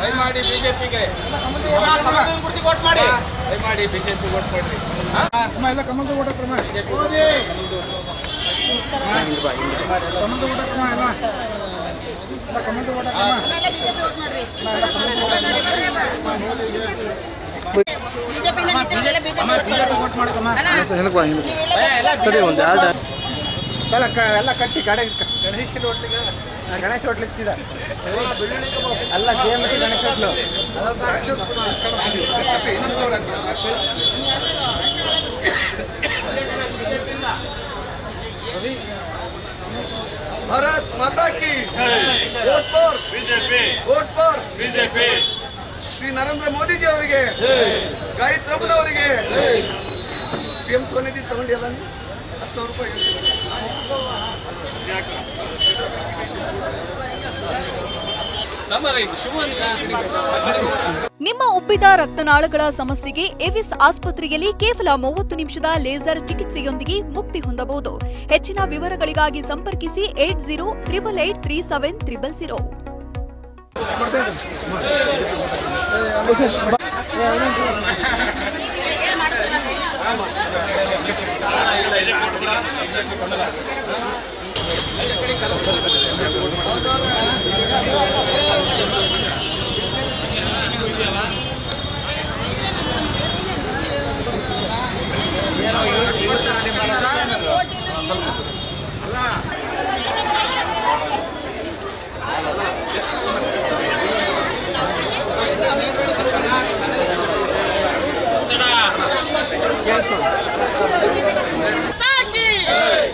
ದಯಮಾಡಿ ಬಿಜೆಪಿಗೆ ವೋಟ್ ಮಾಡಿ. ದಯಮಾಡಿ ಬಿಜೆಪಿ ವೋಟ್ ಮಾಡ್ರಿ. ಎಲ್ಲ ಕಮಲ್ದ ಓಟ ಕ್ರಮ ಕಮಲ್ದ ಓಟ ಕ್ರಮ ಎಲ್ಲ ಕಮಲ್ದ ಓಟ ಕ್ರಮ ಎಲ್ಲ ಕಟ್ಟಿ ಕಡೆ ಗಣೇಶನ ಹೋಟ್ಲಿಗೆ ಗಣೇಶ ಹೋಟ್ಲಿಗೆ ಸೀದಾ ಎಲ್ಲ ಗೇಮ್ ಗಣೇಶ ಹೋಟ್ಲು भारत माता की vote for BJP vote for BJP Shri Narendra Modiji ಅವರಿಗೆ ಗಾಯತ್ರಮ್ಮನವರಿಗೆ PM ಸ್ವನಿಧಿ ತಗೊಂಡಿಲ್ಲ 10,000 ರೂಪಾಯಿ ನಿಮ್ಮ ಉಬ್ಬಿದ ರಕ್ತನಾಳಗಳ ಸಮಸ್ಯೆಗೆ ಎವಿಸ್ ಆಸ್ಪತ್ರೆಯಲ್ಲಿ ಕೇವಲ 30 ನಿಮಿಷದ ಲೇಸರ್ ಚಿಕಿತ್ಸೆಯೊಂದಿಗೆ ಮುಕ್ತಿ ಹೊಂದಬಹುದು. ಹೆಚ್ಚಿನ ವಿವರಗಳಿಗಾಗಿ ಸಂಪರ್ಕಿಸಿ 8088837300.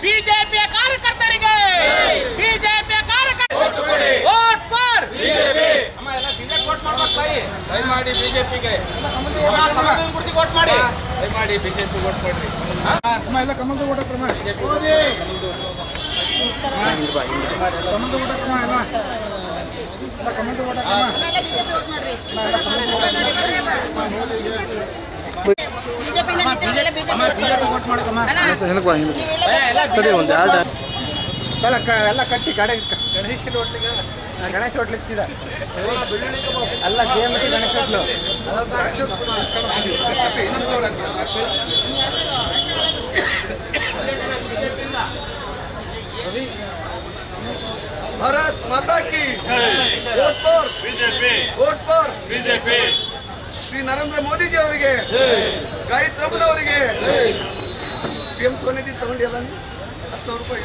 ಬಿಜೆಪಿಯ ಕಾರ್ಯಕರ್ತರಿಗೆ ಬಿಜೆಪಿಯ ಕಾರ್ಯಕರ್ತರಿಗೆ ವೋಟ್ ಫಾರ್ ಬಿಜೆಪಿ. ಅಮ್ಮ ಎಲ್ಲ ಬಿಜೆಪಿ ವೋಟ್ ಮಾಡ್ಬೇಕು ತಾಯಿ. ದಯಮಾಡಿ ಬಿಜೆಪಿಗೆ ವೋಟ್ ಮಾಡಿ. ದಯಮಾಡಿ ಬಿಜೆಪಿ ವೋಟ್ ಮಾಡ್ರಿ. ಅಮ್ಮ ಎಲ್ಲ ಕಮಲ್ದ ಓಟ ಕ್ರಮ ಕಮಲ್ದ ಓಟ ಕ್ರಮ ಎಲ್ಲ ಕಮಲ್ದ ಓಟ ಕ್ರಮ ವೋಟ್ ಮಾಡಕಮ್ಮ ಎಲ್ಲ ಕಟ್ಟಿ ಕಡೆ ಗಣೇಶನ ಹೋಟ್ಲಿಗೆ ಗಣೇಶ ಹೋಟ್ಲಿಗೆ ಸೀದಾ ಎಲ್ಲ ಗೇಮ್ ಗಣೇಶ ಹೋಟ್ಲು भारत माता की vote for BJP vote for BJP Shri Narendra Modiji ಅವರಿಗೆ ಗಾಯತ್ರಮ್ಮನವರಿಗೆ PM ಸ್ವನಿಧಿ ತಗೊಂಡಿಲ್ಲ 10,000 ರೂಪಾಯಿ